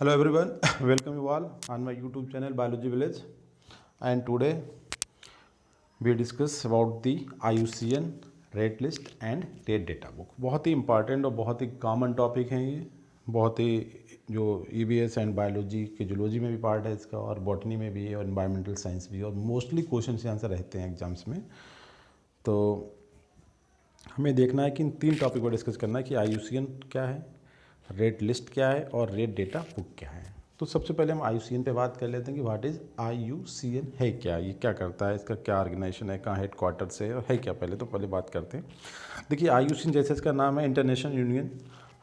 Hello everyone, welcome you all on my YouTube channel Biology Village, and today we discuss about the IUCN rate list and rate data book. बहुत ही important और बहुत ही common topic है ये, बहुत ही जो EVS and biology के zoology में भी पार्ट है इसका, और बॉटनी में भी है, और इन्वायरमेंटल साइंस भी है, और मोस्टली क्वेश्चन से आंसर रहते हैं एग्जाम्स में। तो हमें देखना है कि इन तीन टॉपिक को डिस्कस करना है कि IUCN क्या है, रेट लिस्ट क्या है और रेट डेटा बुक क्या है। तो सबसे पहले हम IUCN पे बात कर लेते हैं कि व्हाट इज़ IUCN, है क्या, ये क्या करता है, इसका क्या ऑर्गेनाइजेशन है, कहाँ हेड क्वार्टर से है क्या। पहले बात करते हैं। देखिए IUCN जैसे इसका नाम है, international union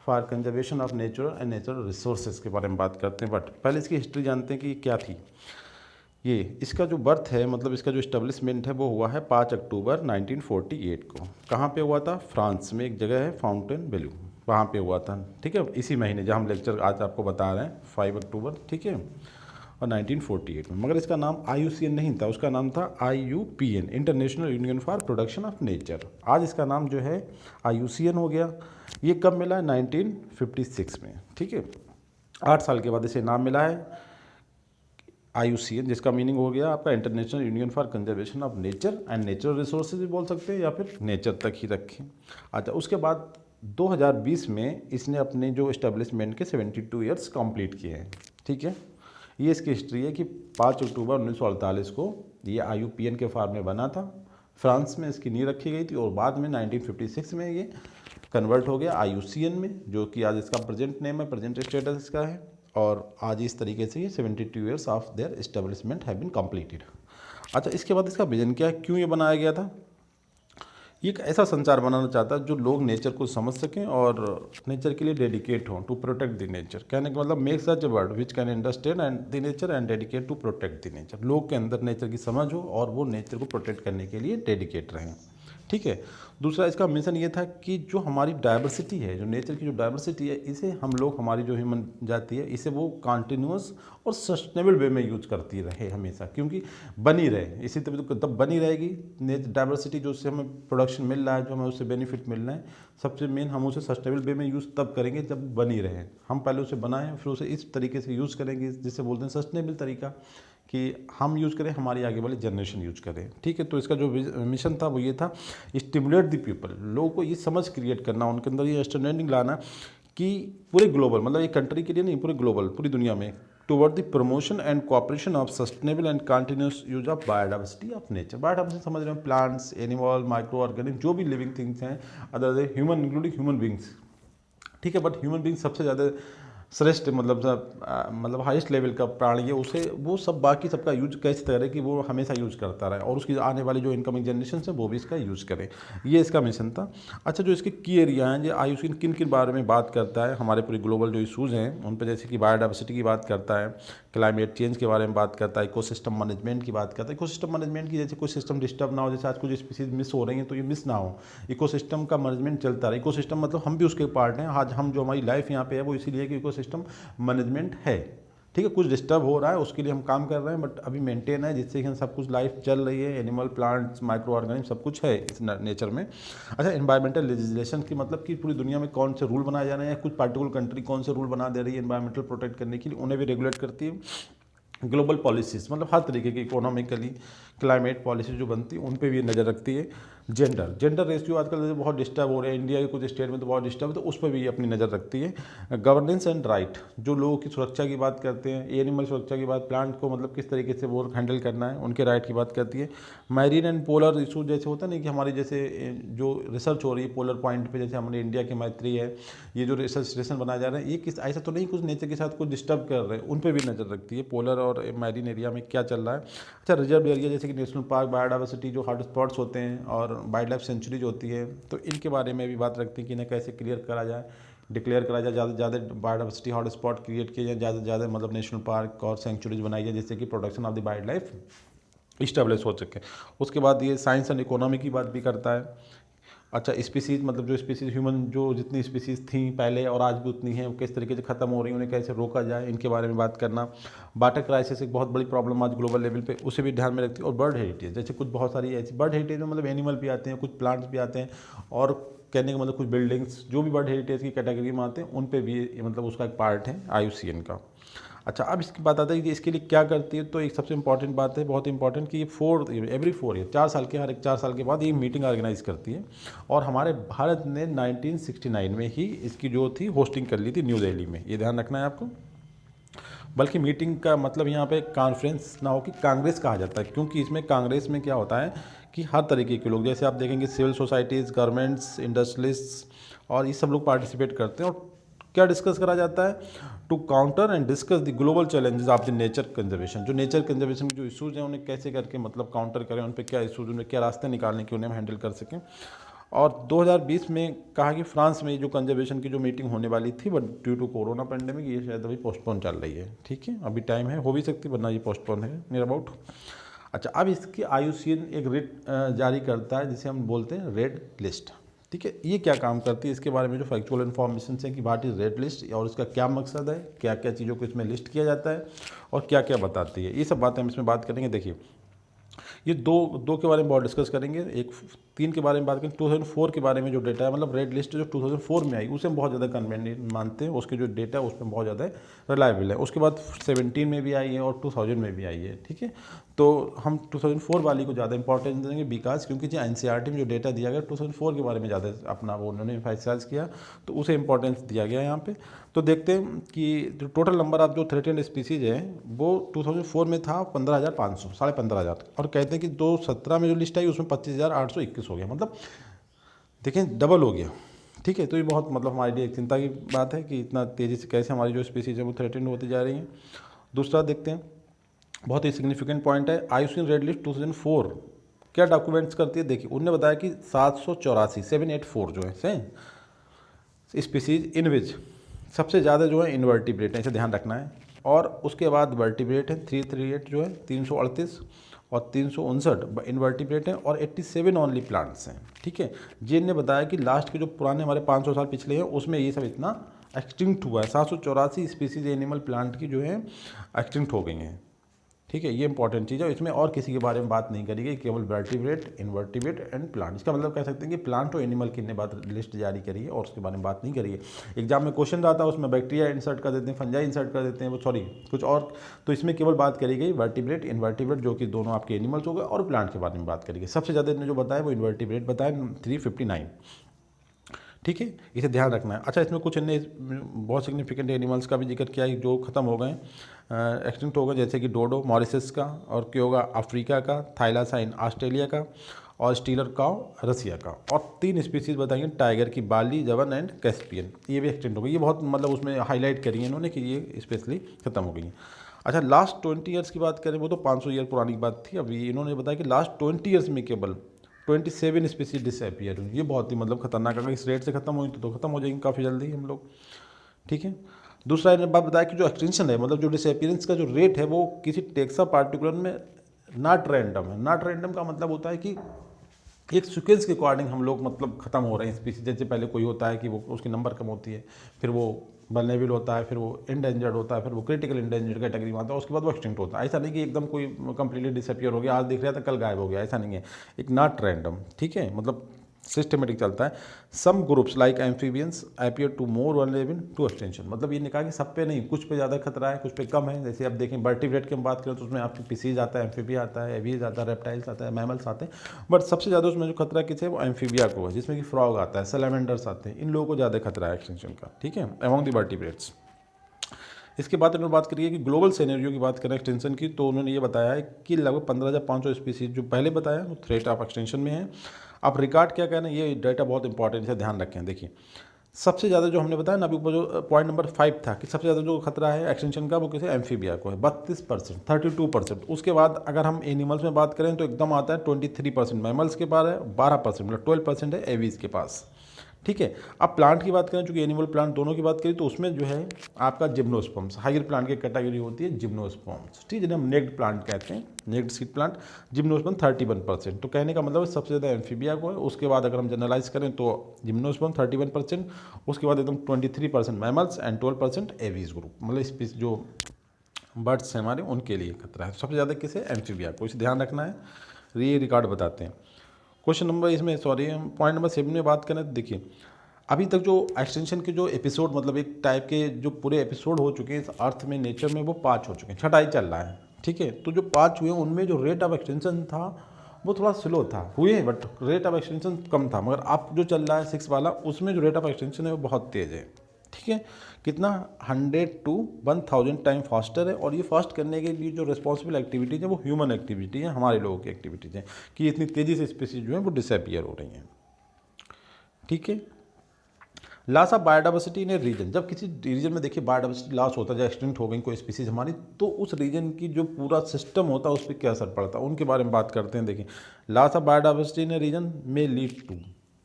for conservation of nature and natural resources के बारे में बात करते हैं। बट पहले इसकी हिस्ट्री जानते हैं कि क्या थी। ये इसका जो बर्थ है, मतलब इसका जो इस्टेब्लिशमेंट है वो हुआ है 5 अक्टूबर 1948 को। कहाँ पे हुआ था? फ्रांस में एक जगह है फाउंटेन बेलू, वहाँ पे हुआ था। ठीक है, इसी महीने जहाँ हम लेक्चर आज आपको बता रहे हैं 5 अक्टूबर, ठीक है, और 1948 में। मगर इसका नाम IUCN नहीं था, उसका नाम था IUPN, international union for protection of nature. आज इसका नाम जो है IUCN हो गया। ये कब मिला है? 1956 में। ठीक है, 8 साल के बाद इसे नाम मिला है IUCN, जिसका मीनिंग हो गया आपका international union for conservation of nature and natural resources भी बोल सकते हैं, या फिर नेचर तक ही रखें। अच्छा, उसके बाद 2020 में इसने अपने जो इस्टेब्लिशमेंट के 72 ईयर्स कंप्लीट किए हैं। ठीक है, ये इसकी हिस्ट्री है कि 5 अक्टूबर 1948 को ये IUPN के फॉर्म में बना था। फ्रांस में इसकी नींव रखी गई थी, और बाद में 1956 में ये कन्वर्ट हो गया IUCN में, जो कि आज इसका प्रेजेंट नेम है, प्रेजेंट स्टेटस इसका है। और आज इस तरीके से ये 72 years of their establishment have been completed. अच्छा, इसके बाद इसका विजन क्या है, क्यों ये बनाया गया था? ये एक ऐसा संचार बनाना चाहता है जो लोग नेचर को समझ सकें और नेचर के लिए डेडिकेट हों, टू प्रोटेक्ट द नेचर। कहने का मतलब make such a word which can understand and the nature and dedicate to protect the nature. लोग के अंदर नेचर की समझ हो और वो नेचर को प्रोटेक्ट करने के लिए डेडिकेट रहें। ठीक है, दूसरा इसका मिशन ये था कि जो हमारी डाइवर्सिटी है, जो नेचर की जो डाइवर्सिटी है, इसे हम लोग, हमारी जो ह्यूमन जाति है, इसे वो कॉन्टिन्यूस और सस्टेनेबल वे में यूज करती रहे हमेशा, क्योंकि बनी रहे। इसी तभी तो तब बनी रहेगी नेचर डाइवर्सिटी, जो उससे हमें प्रोडक्शन मिल रहा है, जो हमें उससे बेनिफिट मिल रहा है। सबसे मेन हम उसे सस्टेनेबल वे में यूज़ तब करेंगे जब बनी रहे। हम पहले उसे बनाएं, फिर उसे इस तरीके से यूज़ करेंगे जिसे बोलते हैं सस्टेनेबल तरीका, कि हम यूज़ करें, हमारी आगे वाली जनरेशन यूज करें। ठीक है, तो इसका जो मिशन था वो ये था, स्टिमुलेट द पीपल, लोगों को ये समझ क्रिएट करना, उनके अंदर ये अंडरस्टैंडिंग लाना कि पूरे ग्लोबल, मतलब एक कंट्री के लिए नहीं, पूरे ग्लोबल, पूरी दुनिया में, toward the promotion and cooperation of sustainable and continuous use of biodiversity of nature. Biodiversity समझ रहे हैं, प्लांट्स, एनिमल, माइक्रो ऑर्गेनिक, जो भी लिविंग थिंग्स हैं, other than human, including human beings. ठीक है, बट ह्यूमन बींग सबसे ज़्यादा श्रेष्ठ, मतलब हाईएस्ट लेवल का प्राणी है। उसे वो सब बाकी सबका यूज कैसे करें कि वो हमेशा यूज करता रहे, और उसकी आने वाली जो इनकमिंग जनरेशन है वो भी इसका यूज़ करें। ये इसका मिशन था। अच्छा, जो इसके की एरिया हैं, जो IUCN किन किन बारे में बात करता है, हमारे पूरे ग्लोबल जो इशूज़ हैं उन पर, जैसे कि बायोडाइवर्सिटी की बात करता है, क्लाइमेट चेंज के बारे में बात करता है, इकोसिस्टम मैनेजमेंट की बात करता है। इकोसिस्टम मैनेजमेंट की, जैसे कोई सिस्टम डिस्टर्ब ना हो, जैसे आज कुछ स्पीसीज मिस हो रही हैं तो ये मिस ना हो, इकोसिस्टम का मैनेजमेंट चलता रहे। इकोसिस्टम मतलब हम भी उसके पार्ट हैं। आज हम जो हमारी लाइफ यहाँ पे है वो इसीलिए कि इकोसिस्टम मैनेजमेंट है। ठीक है, कुछ डिस्टर्ब हो रहा है उसके लिए हम काम कर रहे हैं, बट अभी मेंटेन है, जिससे कि सब कुछ लाइफ चल रही है, एनिमल, प्लांट्स, माइक्रो ऑर्गेनिज्म, सब कुछ है इस नेचर में। अच्छा, एनवायरमेंटल लेजिस्लेशन की मतलब कि पूरी दुनिया में कौन से रूल बनाए जा रहे हैं, कुछ पार्टिकुलर कंट्री कौन से रूल बना दे रही है एनवायरमेंटल प्रोटेक्ट करने के लिए, उन्हें भी रेगुलेट करती है। ग्लोबल पॉलिसीज़ मतलब हर तरीके की इकोनॉमिकली क्लाइमेट पॉलिसी जो बनती है उन पे भी नज़र रखती है। जेंडर रेशियो आजकल जैसे बहुत डिस्टर्ब हो रहे हैं, इंडिया के कुछ स्टेट में तो बहुत डिस्टर्ब है, तो उस पर भी ये अपनी नज़र रखती है। गवर्नेंस एंड राइट, जो लोगों की सुरक्षा की बात करते हैं, एनिमल सुरक्षा की बात, प्लांट को मतलब किस तरीके से वो हैंडल करना है, उनके राइट की बात करती है। मैरीन एंड पोलर इशू, जैसे होता है ना कि हमारी जैसे जो रिसर्च हो रही है पोलर पॉइंट पे, जैसे हमारे इंडिया की मैत्री है, ये जो रिसर्च स्टेशन बनाए जा रहे हैं, ये किस ऐसा तो नहीं कुछ नेचर के साथ कुछ डिस्टर्ब कर रहे हैं, उन पर भी नज़र रखती है, पोलर और मैरीन एरिया में क्या चल रहा है। अच्छा, रिजर्व एरिया जैसे कि नेशनल पार्क, बायोडाइवर्सिटी जो हॉट स्पॉट्स होते हैं, और वाइल्ड लाइफ सेंचुरीज होती है, तो इनके बारे में भी बात रखती है कि इन्हें कैसे क्लियर करा जाए, डिक्लेयर करा जाए, ज़्यादा से ज़्यादा बायोडाइवर्सिटी हॉट स्पॉट क्रिएट किए जाए, ज़्यादा से ज़्यादा मतलब नेशनल पार्क और सेंचुरीज बनाई जाए, जिससे कि protection of the wild life establish हो सके। उसके बाद ये साइंस एंड इकोनॉमी की बात भी करता है। अच्छा, स्पीसीज़ मतलब जो स्पीसीज़ ह्यूमन, जो जितनी स्पीसीज़ थी पहले और आज भी उतनी हैं, वो किस तरीके से ख़त्म हो रही हैं, उन्हें कैसे रोका जाए, इनके बारे में बात करना। वाटर क्राइसिस एक बहुत बड़ी प्रॉब्लम आज ग्लोबल लेवल पे, उसे भी ध्यान में रखती है। और बर्ड हेरिटेज, जैसे कुछ बहुत सारी ऐसी बर्ड हेरिटेज में मतलब एनिमल भी आते हैं, कुछ प्लांट्स भी आते हैं, और कहने का मतलब कुछ बिल्डिंग्स जो भी वर्ल्ड हेरिटेज की कैटेगरी में आते हैं उन पे भी मतलब उसका एक पार्ट है IUCN का। अच्छा, अब इसकी बात आता है कि इसके लिए क्या करती है। तो एक सबसे इंपॉर्टेंट बात है, बहुत इंपॉर्टेंट, कि ये एवरी 4 ईयर, 4 साल के, हर एक 4 साल के बाद ये मीटिंग ऑर्गेनाइज करती है। और हमारे भारत ने 1969 में ही इसकी जो थी होस्टिंग कर ली थी न्यू दिल्ली में, ये ध्यान रखना है आपको। बल्कि मीटिंग का मतलब यहाँ पे कॉन्फ्रेंस ना हो कि कांग्रेस कहा जाता है, क्योंकि इसमें कांग्रेस में क्या होता है कि हर तरीके के लोग, जैसे आप देखेंगे सिविल सोसाइटीज़, गवर्नमेंट्स, इंडस्ट्रियलिस्ट और ये सब लोग पार्टिसिपेट करते हैं। और क्या डिस्कस करा जाता है, to counter and discuss the global challenges of the nature conservation. जो नेचर कंजर्वेशन के जो इशूज़ हैं उन्हें कैसे करके मतलब काउंटर करें, उन पर क्या इशूज़, उन्हें क्या रास्ते निकालने के उन्हें हैंडल कर सकें। और 2020 में कहा कि फ्रांस में जो कंजर्वेशन की जो मीटिंग होने वाली थी, but due to corona pandemic ये शायद अभी पोस्टपोन चल रही है। ठीक है, अभी टाइम है, हो भी सकती, वरना ये पोस्टपोन है नियर अबाउट। अच्छा, अब इसकी IUCN एक रेट जारी करता है जिसे हम बोलते हैं रेड लिस्ट। ठीक है, ये क्या काम करती है, इसके बारे में जो फैक्चुअल इन्फॉर्मेशन है कि व्हाट इज़ रेड लिस्ट और इसका क्या मकसद है, क्या क्या चीज़ों को इसमें लिस्ट किया जाता है और क्या क्या बताती है, ये सब बातें हम इसमें बात करेंगे। देखिए, ये दो के बारे में बहुत डिस्कस करेंगे। एक 3 के बारे में बात करेंगे। 2004 के बारे में जो डेटा है, मतलब रेड लिस्ट जो 2004 में आई, उसे हम बहुत ज़्यादा कन्वीनियंट मानते हैं, उसके जो डेटा है उसमें बहुत ज़्यादा रिलायबल है। उसके बाद 17 में भी आई है और 2000 में भी आई है। ठीक है, तो हम 2004 वाली को ज़्यादा इंपॉर्टेंस देंगे बिकॉज क्योंकि जो NCERT में जो डेटा दिया गया 2004 के बारे में ज़्यादा अपना वो उन्होंने एम्फसाइज किया, तो उसे इंपॉर्टेंस दिया गया यहाँ पे। तो देखते हैं कि जो टोटल नंबर ऑफ जो थ्रेटेंड स्पीसीज है वो 2004 में था 15,500, 15,500, और कहते हैं कि 2017 में जो लिस्ट आई उसमें 25,821 हो गया, मतलब देखें डबल हो गया। ठीक है, तो ये बहुत मतलब हमारे लिए एक चिंता की बात है कि इतना तेज़ी से कैसे हमारी जो स्पीसीज है वो थ्रेटेंड होती जा रही हैं। दूसरा देखते हैं, बहुत ही सिग्निफिकेंट पॉइंट है, IUCN रेड लिस्ट 2004 क्या डॉक्यूमेंट्स करती है। देखिए, उन्होंने बताया कि 784 जो है स्पीसीज इन विच सबसे ज़्यादा जो है इनवर्टिब्रेट है, इसे ध्यान रखना है। और उसके बाद वर्टिब्रेट है 338 जो है 338 और 359 इनवर्टिब्रेट हैं और 87 ओनली प्लांट्स हैं। ठीक है, जिन ने बताया कि लास्ट के जो पुराने हमारे 500 साल पिछले हैं उसमें ये सब इतना एक्सटिंक्ट हुआ है। 784 स्पीसीज एनिमल प्लांट की जो है एक्सटिंक्ट हो गई हैं। ठीक है, ये इंपॉर्टेंट चीज़ है। इसमें और किसी के बारे में बात नहीं करी गई, केवल वर्टिब्रेट, इनवर्टिब्रेट एंड प्लांट। इसका मतलब कह सकते हैं कि प्लांट और एनिमल की बात लिस्ट जारी करी है और उसके बारे में बात नहीं करी है। एग्जाम में क्वेश्चन आता है उसमें बैक्टीरिया इंसर्ट कर देते हैं, फंजाई इंसर्ट कर देते हैं, वो सॉरी कुछ और। तो इसमें केवल बात करी गई वर्टिब्रेट, इनवर्टिब्रेट, जो कि दोनों आपके एनिमल्स हो गए, और प्लांट के बारे में बात करी गई। सबसे ज़्यादा इन्होंने जो बताया वो इनवर्टिब्रेट बताया 359। ठीक है, इसे ध्यान रखना है। अच्छा, इसमें कुछ अन्य बहुत सिग्निफिकेंट एनिमल्स का भी जिक्र किया है जो ख़त्म हो गए, एक्सटिंक्ट हो गए, जैसे कि डोडो मॉरिशस का, और क्योगा अफ्रीका का, थाइलासाइन ऑस्ट्रेलिया का, और स्टीलर काउ रसिया का। और 3 स्पीसीज बताएंगे टाइगर की, बाली, जवन एंड कैस्पियन, ये भी एक्सटिंक्ट हो गई। ये बहुत मतलब उसमें हाईलाइट करी है इन्होंने कि ये स्पेशली ख़त्म हो गई हैं। अच्छा, लास्ट 20 ईयर्स की बात करें, वो तो 500 ईयर पुरानी बात थी। अभी इन्होंने बताया कि लास्ट 20 ईयर्स में केवल 27 स्पीसीज डिसअपियर हुई। ये बहुत ही मतलब खतरनाक, अगर इस रेट से खत्म हुई तो खत्म हो जाएंगे काफ़ी जल्दी हम लोग। ठीक है, दूसरा इन्होंने बात बताया कि जो एक्सटेंशन है, मतलब जो डिसअपियरेंस का जो रेट है वो किसी टेक्सा पार्टिकुलर में नॉट रैंडम है। नॉट रैंडम का मतलब होता है कि एक सीक्वेंस के अकॉर्डिंग हम लोग मतलब ख़त्म हो रहे हैं स्पीसीज। जैसे पहले कोई होता है कि वो उसकी नंबर कम होती है, फिर वो वल्नरेबल होता है, फिर वो इंडेंजर्ड होता है, फिर वो क्रिटिकल इंडेंजर्ड कैटेगरी में आता है, उसके बाद वो एक्सटिंक्ट होता है। ऐसा नहीं कि एकदम कोई कंप्लीटली डिसअपियर हो गया, आज दिख रहा था कल गायब हो गया, ऐसा नहीं है। एक नॉट रैंडम, ठीक है, मतलब सिस्टमेटिक चलता है। Some groups like amphibians appear to more vulnerable to extension, मतलब ये नहीं कहा कि सब पे नहीं, कुछ पे ज़्यादा खतरा है, कुछ पे कम है। जैसे आप देखें वर्टिब्रेट की हम बात करें तो उसमें आपकी पीसीज आता है, एम्फीबिया आता है, एवियज आता है, रेप्टाइल्स आता है, मैमल्स आते हैं, बट सबसे ज़्यादा उसमें जो खतरा किसे है वो एम्फीबिया को है, जिसमें कि फ्रॉग आता है, सैलामेंडर्स आते हैं, इन लोगों को ज़्यादा खतरा है एक्सटेंशन का। ठीक है, अमॉन्ग द वर्टिब्रेट्स। इसके बाद उन्होंने बात करिए कि ग्लोबल सिनेरियो की बात करें एक्सटेंशन की, तो उन्होंने ये बताया है कि लगभग 15,500 स्पीसीज जो पहले बताया वो थ्रेट ऑफ एक्सटेंशन में है। अब रिकॉर्ड क्या कहना है, ये डाटा बहुत इंपॉर्टेंट है, ध्यान रखें। देखिए, सबसे ज़्यादा जो हमने बताया ना अभी ऊपर जो पॉइंट नंबर 5 था कि सबसे ज़्यादा जो खतरा है एक्सटेंशन का वो किसी एम्फीबिया को है 32%, 32%। उसके बाद अगर हम एनिमल्स में बात करें तो एकदम आता है 23%, मैमल्स के पास है 12%, मतलब 12% है एवीज के पास। ठीक है, अब प्लांट की बात करें, चूंकि एनिमल प्लांट दोनों की बात करें, तो उसमें जो है आपका जिम्नोस्पर्म्स, हायर प्लांट की कैटेगरी होती है जिम्नोस्पर्म्स। ठीक है, जिन्हें हम नेक्ड प्लांट कहते हैं, नेक्ड सीड प्लांट, जिम्नोस्पर्म 31%। तो कहने का मतलब है सबसे ज़्यादा एम्फीबिया को है। उसके बाद अगर हम जनरलाइज करें तो जिम्नोस्पर्म 31%, उसके बाद एकदम 23% मैमल्स एंड 12% एवीज ग्रुप, मतलब स्पीस जो बर्ड्स हैं हमारे उनके लिए खतरा है। सबसे ज़्यादा किसे, एम्फीबिया को, इसे ध्यान रखना है, ये रिकॉर्ड बताते हैं। क्वेश्चन नंबर इसमें सॉरी हम पॉइंट नंबर 7 में बात करें तो देखिए अभी तक जो एक्सटेंशन के जो एपिसोड मतलब एक टाइप के जो पूरे एपिसोड हो चुके हैं इस अर्थ में नेचर में वो 5 हो चुके हैं, छठा ही चल रहा है। ठीक है, तो जो 5 हुए उनमें जो रेट ऑफ एक्सटेंशन था वो थोड़ा स्लो था, हुए बट रेट ऑफ एक्सटेंशन कम था। मगर अब जो चल रहा है 6 वाला उसमें जो रेट ऑफ एक्सटेंशन है वो बहुत तेज़ है। ठीक है, कितना 100 to 1000 टाइम फास्टर है। और ये फास्ट करने के लिए जो रिस्पॉन्सिबल एक्टिविटीज़ है वो ह्यूमन एक्टिविटी है, हमारे लोगों की एक्टिविटीज़ हैं कि इतनी तेज़ी से स्पीसीज जो है वो डिसअपियर हो रही हैं। ठीक है, loss of biodiversity in a region, जब किसी रीजन में देखिए बायोडाइवर्सिटी लॉस होता है, जब एक्सटेंट हो गई कोई स्पीसीज हमारी, तो उस रीजन की जो पूरा सिस्टम होता है उस पर क्या असर पड़ता है उनके बारे में बात करते हैं। देखिए loss of biodiversity in a region में लीड टू,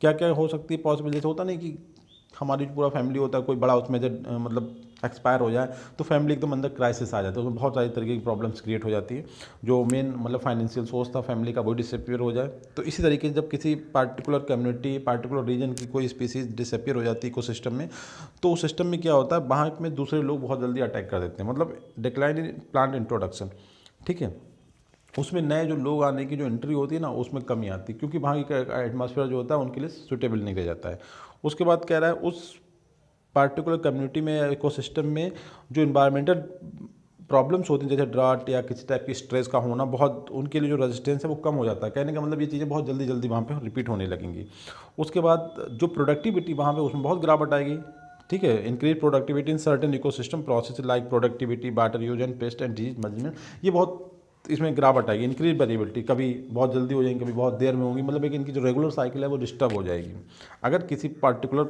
क्या क्या हो सकती है पॉसिबल, जैसे होता नहीं कि हमारी पूरा फैमिली होता है, कोई बड़ा उसमें जब मतलब एक्सपायर हो जाए तो फैमिली एकदम अंदर क्राइसिस आ जाता है, उसमें बहुत सारी तरीके की प्रॉब्लम्स क्रिएट हो जाती है। जो मेन मतलब फाइनेंशियल सोर्स था फैमिली का वो डिसअपियर हो जाए। तो इसी तरीके से जब किसी पार्टिकुलर कम्युनिटी पार्टिकुलर रीजन की कोई स्पीसीज डिसअपियर हो जाती है इकोसिस्टम में, तो उस सिस्टम में क्या होता है वहाँ में दूसरे लोग बहुत जल्दी अटैक कर देते हैं, मतलब डिक्लाइन इन प्लांट इंट्रोडक्शन। ठीक है, उसमें नए जो लोग आने की जो एंट्री होती है ना उसमें कमी आती है, क्योंकि वहाँ की एटमॉस्फेयर जो होता है उनके लिए सुटेबल नहीं रह जाता है। उसके बाद कह रहा है उस पार्टिकुलर कम्युनिटी में या इकोसिस्टम में जो इन्वायरमेंटल प्रॉब्लम्स होती हैं जैसे ड्राट या किसी टाइप की स्ट्रेस का होना, बहुत उनके लिए जो रेजिस्टेंस है वो कम हो जाता है। कहने का मतलब ये चीज़ें बहुत जल्दी जल्दी वहाँ पे रिपीट होने लगेंगी। उसके बाद जो प्रोडक्टिविटी वहाँ पे उसमें बहुत गिरावट आएगी। ठीक है, increase productivity in certain ecosystem process like productivity water use and paste and disease management, ये बहुत इसमें गिरावट आएगी। इंक्रीज वेरिएबिलिटी, कभी बहुत जल्दी हो जाएंगी कभी बहुत देर में होंगी, मतलब एक इनकी जो रेगुलर साइकिल है वो डिस्टर्ब हो जाएगी अगर किसी पार्टिकुलर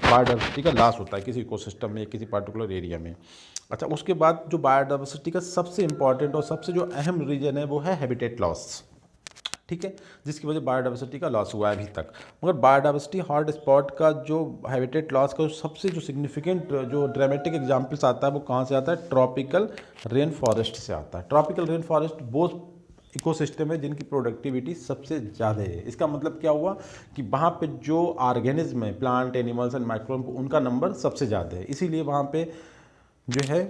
बायोडाइवर्सिटी का लॉस होता है किसी इकोसिस्टम में किसी पार्टिकुलर एरिया में। अच्छा, उसके बाद जो बायोडाइवर्सिटी का सबसे इंपॉर्टेंट और सबसे जो अहम रीजन है वो है हैबिटेट लॉस। ठीक है, जिसकी वजह बायोडाइवर्सिटी का लॉस हुआ है अभी तक। मगर बायोडाइवर्सिटी हॉट स्पॉट का जो हैबिटेट लॉस का सबसे जो सिग्निफिकेंट जो ड्रामेटिक एग्जांपल्स आता है वो कहाँ से आता है, ट्रॉपिकल रेन फॉरेस्ट से आता है। ट्रॉपिकल रेन फॉरेस्ट वो इकोसिस्टम है जिनकी प्रोडक्टिविटी सबसे ज़्यादा है। इसका मतलब क्या हुआ कि वहाँ पे जो ऑर्गेनिज्म है प्लांट एनिमल्स एंड माइक्रोब उनका नंबर सबसे ज़्यादा है, इसीलिए वहाँ पे जो है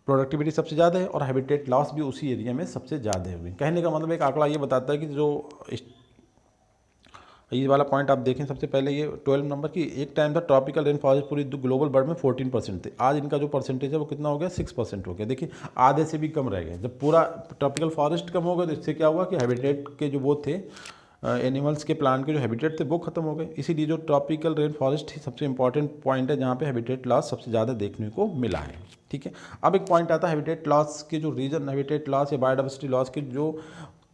प्रोडक्टिविटी सबसे ज़्यादा है और हैबिटेट लॉस भी उसी एरिया में सबसे ज़्यादा है। कहने का मतलब एक आंकड़ा ये बताता है कि जो ये वाला पॉइंट आप देखें सबसे पहले ये 12 नंबर की, एक टाइम था ट्रॉपिकल रेन फॉरेस्ट पूरी ग्लोबल वर्ल्ड में 14% थे, आज इनका जो परसेंटेज है वो कितना हो गया 6% हो गया। देखिए आधे से भी कम रह गए। जब पूरा ट्रॉपिकल फॉरेस्ट कम हो गया तो इससे क्या हुआ कि हैबिटेट के जो वो थे एनिमल्स के प्लांट के जो हैबिटेट थे वो खत्म हो गए। इसीलिए जो ट्रॉपिकल रेन फॉरेस्ट ही सबसे इंपॉर्टेंट पॉइंट है जहाँ पे हैबिटेट लॉस सबसे ज़्यादा देखने को मिला है। ठीक है, अब एक पॉइंट आता है हैबिटेट लॉस के जो रीजन हैबिटेट लॉस या बायोडाइवर्सिटी लॉस के जो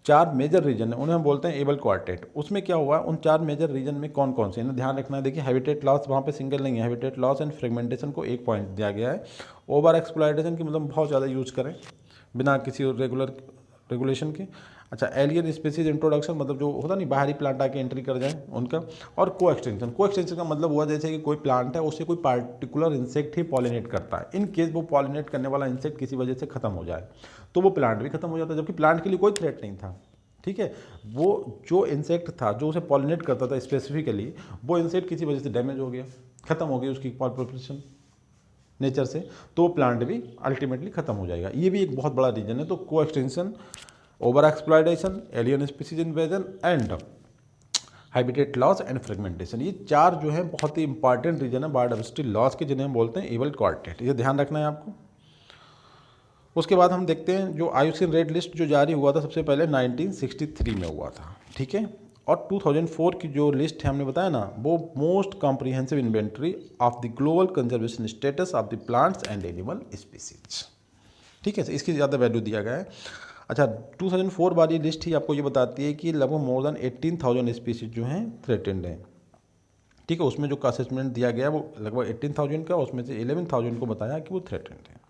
4 मेजर रीजन है उन्हें हम बोलते हैं एबल क्वार्टेट। उसमें क्या हुआ उन 4 मेजर रीजन में कौन कौन से, इन्हें ध्यान रखना है। देखिए हैबिटेट लॉस वहाँ पे सिंगल नहीं है, हैबिटेट लॉस एंड फ्रेगमेंटेशन को एक पॉइंट दिया गया है। ओवर एक्सप्लॉयटेशन की मतलब बहुत ज़्यादा यूज करें बिना किसी रेगुलेशन के। अच्छा, एलियन स्पीसीज इंट्रोडक्शन मतलब जो होता नहीं बाहरी प्लांट आके एंट्री कर जाए उनका। और को एक्सटेंशन का मतलब हुआ जैसे कि कोई प्लांट है उससे कोई पार्टिकुलर इंसेक्ट ही पॉलिनेट करता है, इन केस वो पॉलिनेट करने वाला इंसेक्ट किसी वजह से खत्म हो जाए तो वो प्लांट भी खत्म हो जाता है, जबकि प्लांट के लिए कोई थ्रेट नहीं था। ठीक है, वो जो इंसेक्ट था जो उसे पॉलिनेट करता था स्पेसिफिकली, वो इंसेक्ट किसी वजह से डैमेज हो गया, खत्म हो गई उसकी पॉपुलेशन नेचर से, तो वो प्लांट भी अल्टीमेटली खत्म हो जाएगा। ये भी एक बहुत बड़ा रीजन है। तो को extension, over exploitation, alien species invasion and habitat loss and fragmentation, ये 4 जो है बहुत ही इंपॉर्टेंट रीजन है बायोडाइवर्सिटी लॉस के, जिन्हें हम बोलते हैं एबल क्वार्टेट। ये ध्यान रखना है आपको। उसके बाद हम देखते हैं जो IUCN रेड लिस्ट जो जारी हुआ था सबसे पहले 1963 में हुआ था। ठीक है, और 2004 की जो लिस्ट है हमने बताया ना वो most comprehensive inventory of the global conservation status of the plants and animal species. ठीक है, इसकी ज़्यादा वैल्यू दिया गया है। अच्छा, 2004 वाली लिस्ट ही आपको ये बताती है कि लगभग मोर देन 18,000 स्पीसीज जो हैं थ्रेटेंड हैं। ठीक है, उसमें जो असेसमेंट दिया गया वो लगभग 18,000 का, उसमें से 11,000 को बताया कि वो थ्रेटेंड है।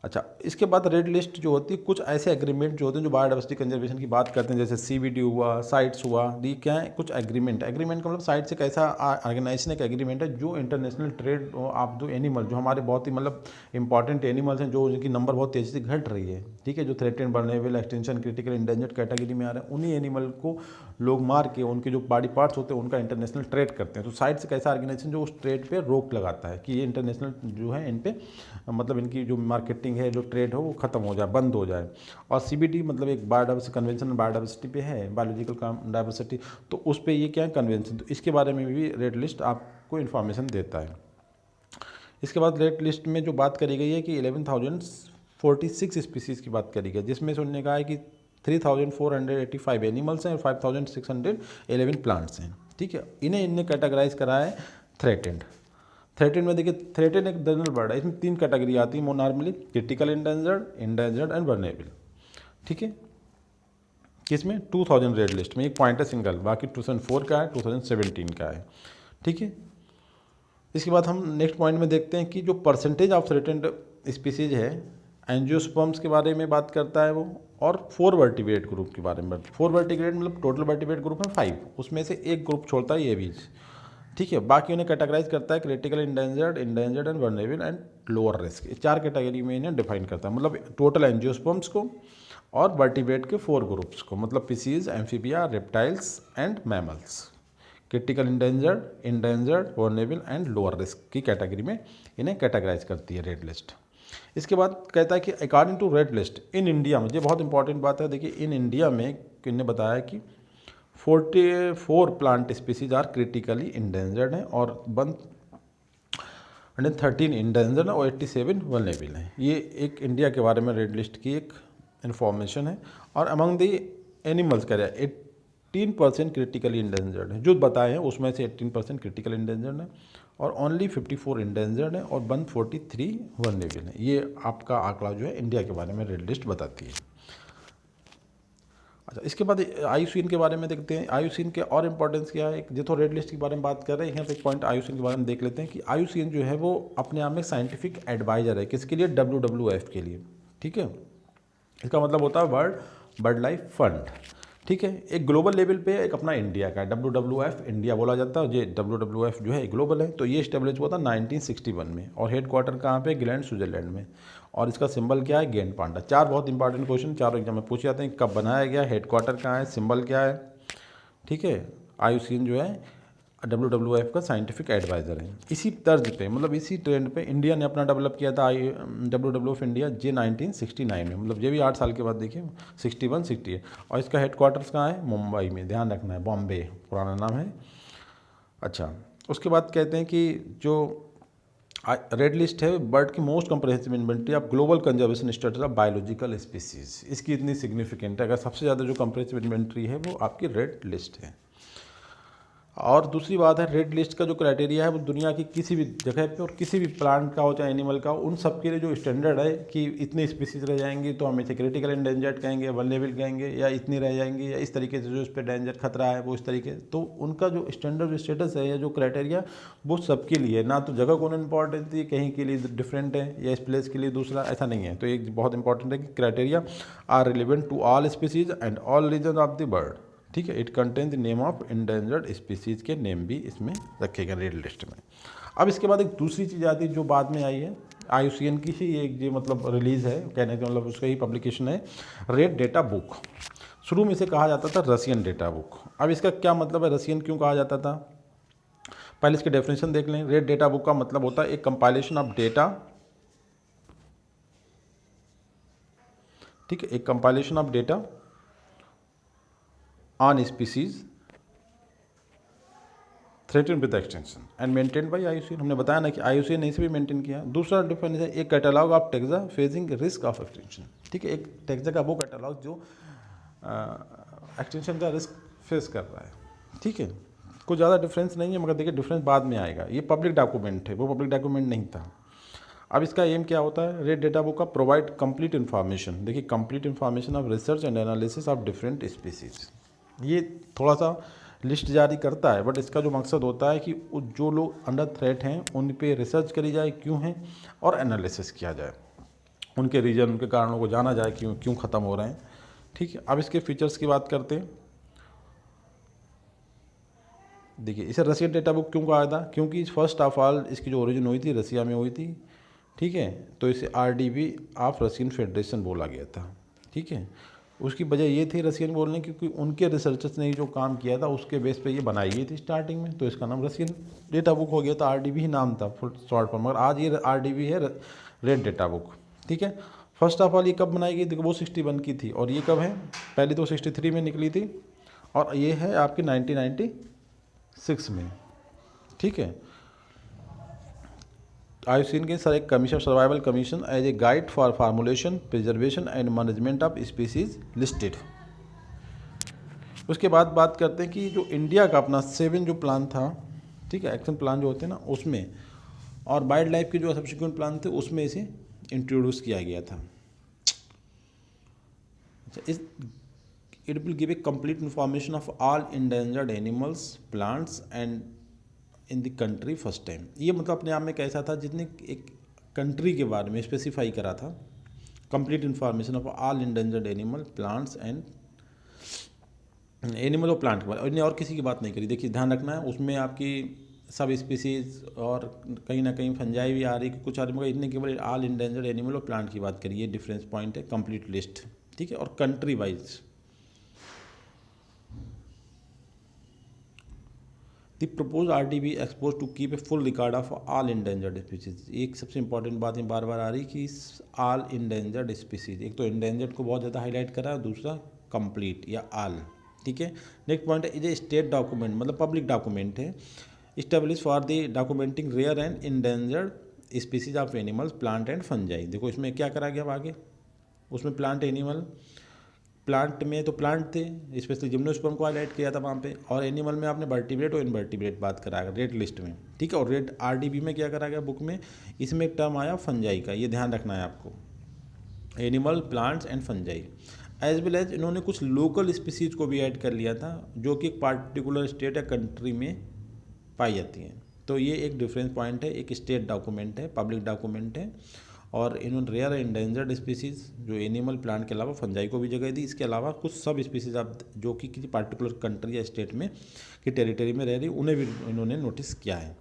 अच्छा, इसके बाद रेड लिस्ट जो होती है कुछ ऐसे एग्रीमेंट जो होते हैं जो बायोडाइवर्सिटी कंजर्वेशन की बात करते हैं, जैसे CBD हुआ, साइट्स हुआ, ये क्या है कुछ एग्रीमेंट का मतलब साइट्स एक ऐसा ऑर्गेनाइजेशन एक एग्रीमेंट है जो international trade off the animal, जो हमारे बहुत ही मतलब इंपॉर्टेंट एनिमल्स हैं जो उनकी नंबर बहुत तेज़ी से घट रही है। ठीक है, जो threatened, vulnerable, extension, critical, endangered category में आ रहे हैं, उन्हीं एनिमल को लोग मार के उनके जो बॉडी पार्ट्स होते हैं उनका इंटरनेशनल ट्रेड करते हैं। तो साइट्स एक ऐसा ऑर्गेनाइजेशन जो उस ट्रेड पर रोक लगाता है कि ये इंटरनेशनल जो है इन पर मतलब इनकी जो मार्केटिंग है, जो ट्रेड हो वो ख़त्म हो जाए, बंद हो जाए। और CBD मतलब एक बायोडाइवर्सिटी कन्वेंशन बायोडाइवर्सिटी पे है, बायोलॉजिकल डाइवर्सिटी, तो उस पर ये क्या है कन्वेंशन, तो इसके बारे में भी रेड लिस्ट आपको इन्फॉर्मेशन देता है। इसके बाद रेड लिस्ट में जो बात करी गई है कि 11,046 स्पीसीज़ की बात करी गई, जिसमें से उन्होंने कहा है कि 3,485 एनिमल्स हैं और 5,611 प्लांट्स हैं। ठीक है, इन्हें कैटेगराइज करा है थ्रेटेंड। थ्रेटेंड में देखिए, थ्रेटेंड एक जनरल वर्ड है, इसमें 3 कैटेगरी आती है more normally, critical endangered, endangered and vulnerable. ठीक है, किसमें 2000 रेड लिस्ट में एक पॉइंट है सिंगल, बाकी 2004 का है, 2017 का है। ठीक है, इसके बाद हम नेक्स्ट पॉइंट में देखते हैं कि जो परसेंटेज ऑफ थ्रेटेंड स्पीसीज है, एंजियोस्पर्म्स के बारे में बात करता है वो, और 4 वर्टिब्रेट ग्रुप के बारे में। 4 वर्टिब्रेट मतलब टोटल वर्टिब्रेट ग्रुप है 5, उसमें से एक ग्रुप छोड़ता है ये भी। ठीक है, बाकी उन्हें कैटेगराइज करता है critical endangered, endangered and vulnerable and lower risk, 4 category में इन्हें डिफाइन करता है। मतलब टोटल एंजियोस्पर्म्स को और वर्टिब्रेट के 4 ग्रुप्स को, मतलब fishes, amphibia, reptiles and mammals, critical endangered, endangered, vulnerable and lower risk की कैटेगरी में इन्हें कैटेगराइज करती है रेड लिस्ट। इसके बाद कहता है कि according to red list in India में, ये बहुत इंपॉर्टेंट बात है, देखिए इन इंडिया में इन्हें बताया कि 44 plant species are critically endangered हैं और 113 इंडेंजर्ड और 87 वल्नरेबल हैं। ये एक इंडिया के बारे में रेड लिस्ट की एक इन्फॉर्मेशन है। और अमंग द एनिमल्स कह रहे हैं 18% क्रिटिकली इंडेंजर्ड है, जो बताए हैं उसमें से 18% क्रिटिकल इंडेंजर्ड है और ओनली 54 इंडेंजर्ड है और 143 वल्नरेबल है। ये आपका आंकड़ा जो है इंडिया के बारे में रेड लिस्ट बताती है। अच्छा, इसके बाद IUCN के बारे में देखते हैं। IUCN के और इम्पोर्टेंस क्या है, जो तो रेड लिस्ट के बारे में बात कर रहे हैं, यहाँ पे एक पॉइंट IUCN के बारे में देख लेते हैं कि IUCN जो है वो अपने आप में साइंटिफिक एडवाइजर है, किसके लिए, WWF के लिए। ठीक है, इसका मतलब होता है वर्ल्ड बर्ड लाइफ फंड। ठीक है, एक ग्लोबल लेवल पे एक अपना इंडिया का WWF इंडिया बोला जाता है, ये WWF जो है ग्लोबल है। तो ये स्टेब्लिश हुआ था 1961 में और हेड क्वार्टर कहाँ पे, ग्लैंड स्विट्जरलैंड में। और इसका सिंबल क्या है, गेंद पांडा। 4 बहुत इंपॉर्टेंट क्वेश्चन चारों एग्जाम में पूछे जाते हैं, कब बनाया गया, हेड क्वार्टर कहाँ है, सिंबल क्या है। ठीक है, IUCN जो है WWF का साइंटिफिक एडवाइज़र है। इसी तर्ज पे, मतलब इसी ट्रेंड पे इंडिया ने अपना डेवलप किया था WWF इंडिया जे 1969 में, मतलब ये भी 8 साल के बाद देखिए 61 68। और इसका हेड क्वार्टर्स कहाँ है, मुंबई में, ध्यान रखना है, बॉम्बे पुराना नाम है। अच्छा, उसके बाद कहते हैं कि जो रेड लिस्ट है बर्ड की most comprehensive inventory of global conservation status of biological species, इसकी इतनी सिग्निफिकेंट है। अगर सबसे ज़्यादा जो कंप्रहेंसिव इन्वेंट्री है वो आपकी रेड लिस्ट है। और दूसरी बात है, रेड लिस्ट का जो क्राइटेरिया है वो दुनिया की किसी भी जगह पे और किसी भी प्लांट का हो चाहे एनिमल का हो, उन सब के लिए जो स्टैंडर्ड है कि इतनी स्पीसीज रह जाएंगी तो हम इसे क्रिटिकल इंडेंजर्ड कहेंगे, वल्नरेबल कहेंगे, या इतनी रह जाएंगी, या इस तरीके से जो इस पर डेंजर खतरा है वो इस तरीके, तो उनका जो स्टैंडर्ड स्टेटस है या जो क्राइटेरिया वो सबके लिए, ना तो जगह को इम्पॉर्टेंट है, कहीं के लिए डिफरेंट है या इस प्लेस के लिए दूसरा, ऐसा नहीं है। तो एक बहुत इंपॉर्टेंट है कि criteria are relevant to all species and all region of the bird. ठीक है, it contain the name of endangered species के नेम भी इसमें रखे गए रेड लिस्ट में। अब इसके बाद एक दूसरी चीज़ आती है जो बाद में आई है, IUCN की ही एक जो मतलब रिलीज़ है, कहने का मतलब उसका ही पब्लिकेशन है, रेड डेटा बुक। शुरू में इसे कहा जाता था रसियन डेटा बुक। अब इसका क्या मतलब है, रसियन क्यों कहा जाता था, पहले इसकी डेफिनेशन देख लें। रेड डेटा बुक का मतलब होता है एक कंपाइलेशन ऑफ डेटा, ठीक है, एक compilation of data on species threatened with extension and maintained by IUCN। हमने बताया ना कि IUCN ने इसे भी मेंटेन किया। दूसरा डिफरेंस है एक catalogue of taxa facing risk of extension. ठीक है, एक टेक्सा का वो कैटलॉग जो एक्सटेंशन का रिस्क फेस कर रहा है। ठीक है, कुछ ज़्यादा डिफरेंस नहीं है, मगर देखिए डिफरेंस बाद में आएगा। ये पब्लिक डॉक्यूमेंट है, वो पब्लिक डॉक्यूमेंट नहीं था। अब इसका एम क्या होता है, रेड डेटा बुक का प्रोवाइड कंप्लीट इन्फॉर्मेशन। देखिए, complete information of research and analysis of different species. ये थोड़ा सा लिस्ट जारी करता है, बट इसका जो मकसद होता है कि जो लोग अंडर थ्रेट हैं उन पे रिसर्च करी जाए क्यों हैं, और एनालिसिस किया जाए, उनके रीजन, उनके कारणों को जाना जाए क्यों ख़त्म हो रहे हैं। ठीक है, अब इसके फीचर्स की बात करते हैं। देखिए, इसे रसियन डेटा बुक क्यों कहा था, क्योंकि फर्स्ट ऑफ ऑल इसकी जो ओरिजिन हुई थी रसिया में हुई थी। ठीक है, तो इसे RDB ऑफ रशियन फेडरेशन बोला गया था। ठीक है, उसकी वजह ये थी रसियन बोलने की, क्योंकि उनके रिसर्चर्स ने जो काम किया था उसके बेस पे ये बनाई गई थी स्टार्टिंग में, तो इसका नाम रसियन डेटा बुक हो गया था। RDB ही नाम था फुल शॉर्ट पर, मगर आज ये RDB है रेड डेटा बुक। ठीक है। फर्स्ट ऑफ ऑल ये कब बनाई गई? देखो वो 61 की थी और ये कब है? पहले तो 63 में निकली थी और ये है आपकी 1996 में। ठीक है। IUCN के सर एक commission, survival commission as a guide for formulation, preservation and management of species listed. उसके बाद बात करते हैं कि जो इंडिया का अपना 7 जो प्लान था, ठीक है, एक्शन प्लान जो होते हैं ना उसमें, और वाइल्ड लाइफ के जो सब्सिक्वेंट प्लान थे उसमें इसे इंट्रोड्यूस किया गया था। इस it will give a complete information of all endangered animals, plants and in the country first time. ये मतलब अपने आप में कैसा था, जितने एक कंट्री के बारे में स्पेसिफाई करा था, complete information of all endangered animal, plants and animal और प्लांट के बारे, और किसी की बात नहीं करी। देखिए ध्यान रखना है, उसमें आपकी सब स्पीसीज और कहीं ना कहीं फंजाई भी आ रही है, कुछ आ रही, मगर इतने केवल ऑल इंडेंजर्ड एनिमल और प्लांट की बात करिए। डिफरेंस पॉइंट है, कंप्लीट लिस्ट, ठीक है, और country wise. The propose RDB expose to keep a full record of all endangered species. एक सबसे इंपॉर्टेंट बात बार बार आ रही कि ऑल इंडेंजर्ड स्पीसीज, एक तो इंडेंजर्ड को बहुत ज़्यादा हाईलाइट करा है, दूसरा कंप्लीट या ऑल, ठीक है। नेक्स्ट पॉइंट है, ये स्टेट डॉक्यूमेंट मतलब पब्लिक डॉक्यूमेंट है, establish for the documenting rare and endangered species of animals, plant and fungi. देखो इसमें क्या करा गया अब आगे, उसमें प्लांट एनिमल, प्लांट में तो प्लांट थे, स्पेशली जिम्नोस्पर्म को हाईलाइट किया था वहाँ पे, और एनिमल में आपने वर्टिब्रेट और इनवर्टिब्रेट बात करा गया रेड लिस्ट में, ठीक है। और रेड RDB में क्या करा गया बुक में, इसमें एक टर्म आया फंजाई का, ये ध्यान रखना है आपको, animal, plants and fungi. As well as इन्होंने कुछ लोकल स्पीसीज को भी ऐड कर लिया था जो कि एक पार्टिकुलर स्टेट या कंट्री में पाई जाती हैं। तो ये एक डिफरेंस पॉइंट है, एक स्टेट डॉक्यूमेंट है, पब्लिक डॉक्यूमेंट है, और इन्होंने रेयर इंडेंजर्ड स्पीसीज जो एनिमल, प्लांट के अलावा फंजाई को भी जगह दी। इसके अलावा कुछ सब स्पीसीज आप जो कि किसी पार्टिकुलर कंट्री या स्टेट में की टेरिटरी में रह रही, उन्हें भी इन्होंने नोटिस किया है,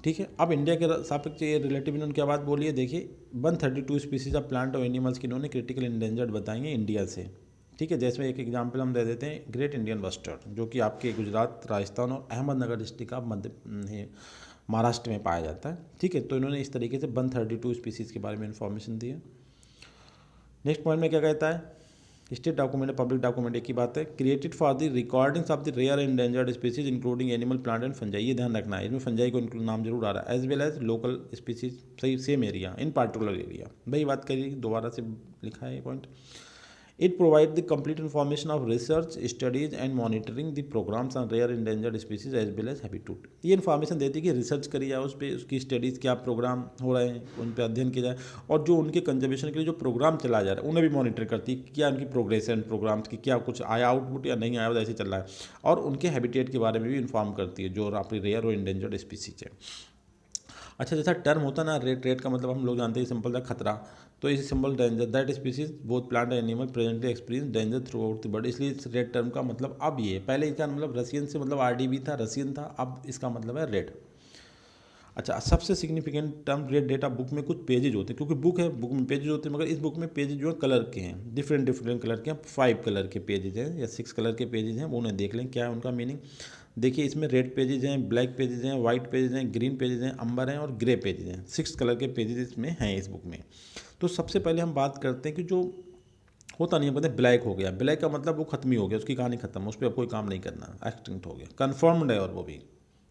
ठीक है। अब इंडिया के सापेक्ष रिलेटिव इन्होंने क्या बात बोली है, देखिए 132 स्पीसीज ऑफ प्लांट और एनिमल्स की इन्होंने क्रिटिकल इंडेंजर्ड बताई हैं इंडिया से, ठीक है। जैसे एक एग्जांपल हम दे देते हैं, ग्रेट इंडियन बस्टर्ड जो कि आपके गुजरात, राजस्थान और अहमदनगर डिस्ट्रिक्ट ऑफ महाराष्ट्र में पाया जाता है, ठीक है। तो इन्होंने इस तरीके से 132 स्पीसीज़ के बारे में इन्फॉर्मेशन दी है। नेक्स्ट पॉइंट में क्या कहता है, स्टेट डॉक्यूमेंट, पब्लिक डॉक्यूमेंट एक ही बात है, created for the recordings of the rare endangered species including animal, plant and fungi. ये ध्यान रखना है, इसमें फंजाई को नाम जरूर आ रहा है, as well as local species, सही same area in particular area. भाई बात करिए, दोबारा से लिखा है ये point. It provides the complete information of research, studies and monitoring the programs on rare endangered species as well as habitat। ये इन्फॉर्मेशन देती है कि रिसर्च करी जाए उस पर, उसकी स्टडीज़ क्या प्रोग्राम हो रहे हैं उन पर अध्ययन किया जाए, और जो उनके कंजर्वेशन के लिए जो प्रोग्राम चलाया जा रहा है उन्हें भी मॉनिटर करती है, क्या उनकी प्रोग्रेशन प्रोग्राम्स की क्या कुछ आया आउटपुट या नहीं आया, ऐसे चल रहा है, और उनके हैबिटेट के बारे में भी इन्फॉर्म करती है जो आपकी रेयर और इंडेंजर्ड स्पीसीज है। अच्छा, जैसा टर्म होता है ना रेड का मतलब हम लोग जानते हैं सिंपल था खतरा, तो इस simple danger that species both plant and animal presently experience danger through out the world. इसलिए इस रेड टर्म का मतलब अब ये, पहले इसका मतलब रसियन से मतलब RDB था, रसियन था, अब इसका मतलब है रेड। अच्छा, सबसे significant term red data book में कुछ पेजेज होते हैं, क्योंकि बुक है, बुक में पेजेज होते हैं, मगर इस बुक में पेजेज जो है कलर के हैं, डिफरेंट कलर के हैं, 5 कलर के पेजेज हैं या 6 कलर के पेजेज हैं, वो उन्हें देख लें क्या है उनका मीनिंग। देखिए इसमें रेड पेजेज हैं, ब्लैक पेजेज हैं, वाइट पेजेज हैं, ग्रीन पेजेज हैं, अंबर हैं और ग्रे पेजेज हैं, 6 कलर के पेजेज इसमें हैं इस बुक में। तो सबसे पहले हम बात करते हैं कि जो होता नहीं है, पता है ब्लैक हो गया, ब्लैक का मतलब वो खत्म ही हो गया, उसकी कहानी खत्म, उस पर अब कोई काम नहीं करना, एक्सटिंक्ट हो गया, कन्फर्म्ड है और वो भी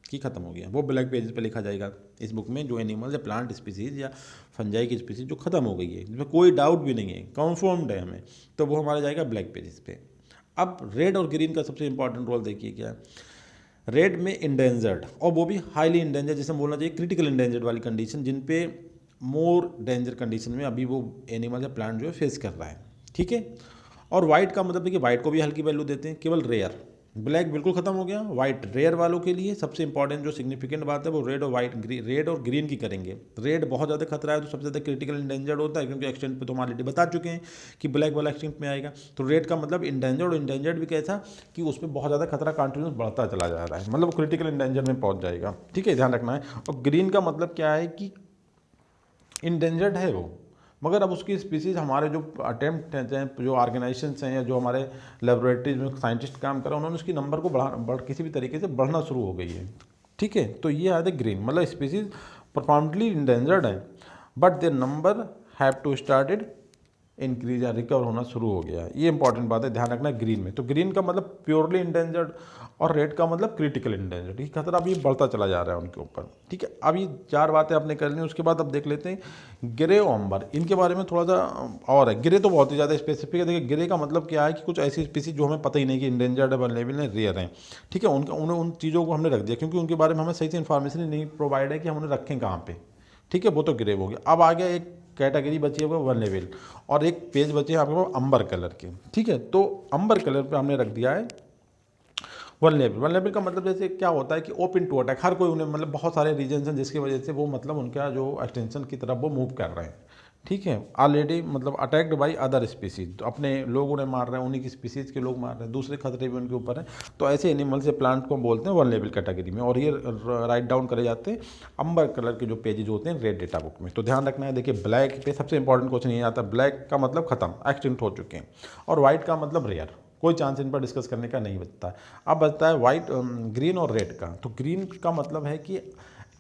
कि खत्म हो गया, वो ब्लैक पेजेस पे लिखा जाएगा इस बुक में, जो एनिमल्स या प्लांट स्पीसीज या फंजाई की स्पीसीज जो खत्म हो गई है, जिसमें कोई डाउट भी नहीं है, कन्फर्म्ड है हमें, तो वो हमारा जाएगा ब्लैक पेजेस पे। अब रेड और ग्रीन का सबसे इंपॉर्टेंट रोल देखिए क्या है, रेड में इंडेंजर्ड और वो भी हाईली इंडेंजर्ड, जिसे बोलना चाहिए क्रिटिकल इंडेंजर्ड वाली कंडीशन, जिन पे मोर डेंजर कंडीशन में अभी वो एनिमल या प्लांट जो है फेस कर रहा है, ठीक है। और वाइट का मतलब है कि वाइट को भी हल्की वैल्यू देते हैं, केवल रेयर, ब्लैक बिल्कुल खत्म हो गया, वाइट रेयर वालों के लिए सबसे इंपॉर्टेंट जो सिग्निफिकेंट बात है वो रेड और वाइट, रेड और ग्रीन की करेंगे। रेड बहुत ज़्यादा खतरा है तो सबसे ज़्यादा क्रिटिकल इंडेंजर्ड होता है, क्योंकि एक्सटेंट पे तो हम ऑलरेडी बता चुके हैं कि ब्लैक वाला एक्सटेंट में आएगा। तो रेड का मतलब इंडेंजर्ड, और इंडेंजर्ड भी कैसा कि उस पर बहुत ज़्यादा खतरा कंटिन्यूस बढ़ता चला जा रहा है, मतलब क्रिटिकल इंडेंजर्ड में पहुँच जाएगा, ठीक है, ध्यान रखना है। और ग्रीन का मतलब क्या है कि इंडेंजर्ड है वो, मगर अब उसकी स्पीसीज़ हमारे जो अटेम्प्ट हैं, जो ऑर्गेनाइजेशंस हैं या जो हमारे लेबोरेटरीज में साइंटिस्ट काम कर रहे हैं, उन्होंने उसकी नंबर को किसी भी तरीके से बढ़ना शुरू हो गई है, ठीक है। तो ये आते ग्रीन मतलब स्पीसीज़ प्रोफाउंडली इंडेंजर्ड है, but their number have to started increase या रिकवर होना शुरू हो गया है। ये इंपॉर्टेंट बात है, ध्यान रखना। ग्रीन में तो ग्रीन का मतलब प्योरली इंडेंजर्ड और रेड का मतलब क्रिटिकल इंडेंजर्ड। ये खतरा अभी बढ़ता चला जा रहा है उनके ऊपर। ठीक है, अब ये 4 बातें आपने कर ली। उसके बाद अब देख लेते हैं ग्रे ऑम्बर। इनके बारे में थोड़ा सा और है। ग्रे तो बहुत ही ज़्यादा स्पेसिफिक है। देखिए ग्रे का मतलब क्या है कि कुछ ऐसी स्पीसीज जो हमें पता ही नहीं कि इंडेंजर्ड है, वल्नरेबल है, रेयर हैं। ठीक है, उन चीज़ों को हमने रख दिया क्योंकि उनके बारे में हमें सही से इन्फॉर्मेशन नहीं प्रोवाइड है कि हम उन्हें रखें कहाँ पे। ठीक है, वो तो ग्रे हो गया। अब आ गया एक कैटेगरी बची है वो वल्नरेबल, और एक पेज बचे हैं आपके पास अंबर कलर के। ठीक है, तो अंबर कलर पे हमने रख दिया है वल्नरेबल। वल्नरेबल का मतलब जैसे क्या होता है कि ओपन टू अटैक, हर कोई उन्हें मतलब बहुत सारे रीजन्स हैं जिसकी वजह से वो मतलब उनका जो एक्सटेंशन की तरफ वो मूव कर रहे हैं। ठीक है, ऑलरेडी मतलब अटैक्ड बाई अदर स्पीसीज, अपने लोग उन्हें मार रहे हैं, उन्हीं की स्पीसीज के लोग मार रहे हैं, दूसरे खतरे भी उनके ऊपर हैं। तो ऐसे एनिमल्स या प्लांट को बोलते हैं वल्नरेबल कैटेगरी में, और ये राइट डाउन करे जाते हैं अंबर कलर के जो पेजेज होते हैं रेड डेटा बुक में। तो ध्यान रखना है। देखिए ब्लैक पे सबसे इंपॉर्टेंट क्वेश्चन ये आता है, ब्लैक का मतलब खत्म, एक्सटिंक्ट हो चुके हैं, और वाइट का मतलब रेयर, कोई चांस इन पर डिस्कस करने का नहीं बचता है। अब बचता है वाइट, ग्रीन और रेड का। तो ग्रीन का मतलब है कि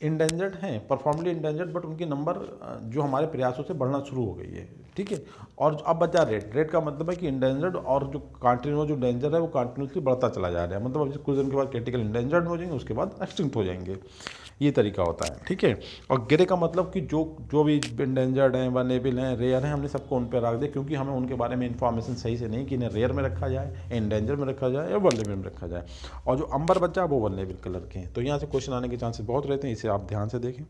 इंडेंजर्ड हैं, परफॉर्मली इंडेंजर्ड, बट उनकी नंबर जो हमारे प्रयासों से बढ़ना शुरू हो गई है। ठीक है, और अब बचा रेड। रेड का मतलब है कि इंडेंजर्ड, और जो कंटिन्यूस जो डेंजर है वो कंटिन्यूसली बढ़ता चला जा रहा है। मतलब अभी कुछ दिन के बाद क्रिटिकल इंडेंजर्ड हो जाएंगे, उसके बाद एक्सटिंक्ट हो जाएंगे। ये तरीका होता है। ठीक है, और ग्रे का मतलब कि जो भी इंडेंजर्ड हैं, वल्नरेबल हैं, रेयर हैं, हमने सबको उन पर रख दिया क्योंकि हमें उनके बारे में इन्फॉर्मेशन सही से नहीं कि इन्हें रेयर में रखा जाए, इंडेंजर में रखा जाए या वल्नरेबल में रखा जाए। और जो अंबर बच्चा वो वल्नरेबल कलर के हैं। तो यहाँ से क्वेश्चन आने के चांसेस बहुत रहते हैं, इसे आप ध्यान से देखें।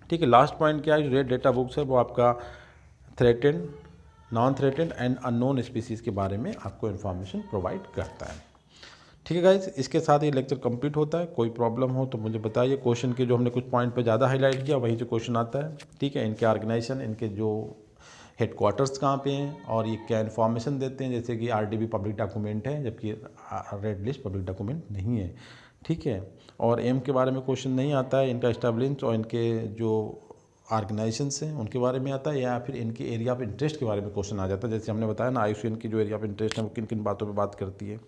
ठीक है, लास्ट पॉइंट क्या है, रेड डेटा बुक्स है वो आपका threatened, non threatened and unknown species के बारे में आपको इन्फॉर्मेशन प्रोवाइड करता है। ठीक है गाइज, इसके साथ ये लेक्चर कंप्लीट होता है। कोई प्रॉब्लम हो तो मुझे बताइए। क्वेश्चन के जो हमने कुछ पॉइंट पे ज़्यादा हाईलाइट किया वहीं से क्वेश्चन आता है। ठीक है, इनके ऑर्गेनाइजेशन, इनके जो हेडक्वार्टर्स कहाँ पे हैं, और ये क्या इन्फॉर्मेशन देते हैं, जैसे कि आरडीबी पब्लिक डॉक्यूमेंट है जबकि रेड लिस्ट पब्लिक डॉक्यूमेंट नहीं है। ठीक है, और एम के बारे में क्वेश्चन नहीं आता है, इनका एस्टेब्लिश और इनके जो ऑर्गेनाइजेशंस हैं उनके बारे में आता है, या फिर इनके एरिया ऑफ इंटरेस्ट के बारे में क्वेश्चन आ जाता है। जैसे हमने बताया ना, आईयूसीएन की जो एरिया ऑफ इंटरेस्ट है वो किन किन बातों पे बात करती है।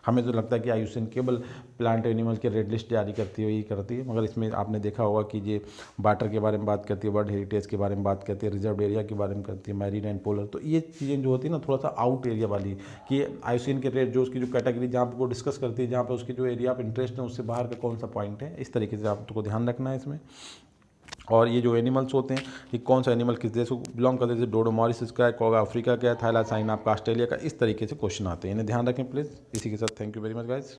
हमें तो लगता है कि आईयूसीएन केवल प्लांट एनिमल के रेड लिस्ट जारी करती है, यही करती है, मगर इसमें आपने देखा होगा कि ये वाटर के बारे में बात करती है, वर्ल्ड हेरिटेज के बारे में बात करती है, रिजर्व एरिया के बारे में करती है, मैरीन एंड पोलर। तो ये चीज़ें जो होती है ना थोड़ा सा आउट एरिया वाली, कि आईयूसीएन के रेड जो उसकी जो कैटेगरी जहाँ पर वो डिस्कस करती है, जहाँ पर उसकी जो एरिया ऑफ इंटरेस्ट है उससे बाहर का कौन सा पॉइंट है, इस तरीके से आपको ध्यान रखना है इसमें। और ये जो एनिमल्स होते हैं कि कौन सा एनिमल किस देश को बिलोंग करते हैं, जैसे डोडो मॉरिशस का है, कोगा अफ्रीका का है, थाईलैंड साइन आपका ऑस्ट्रेलिया का, इस तरीके से क्वेश्चन आते हैं। इन्हें ध्यान रखें प्लीज़। इसी के साथ thank you very much guys.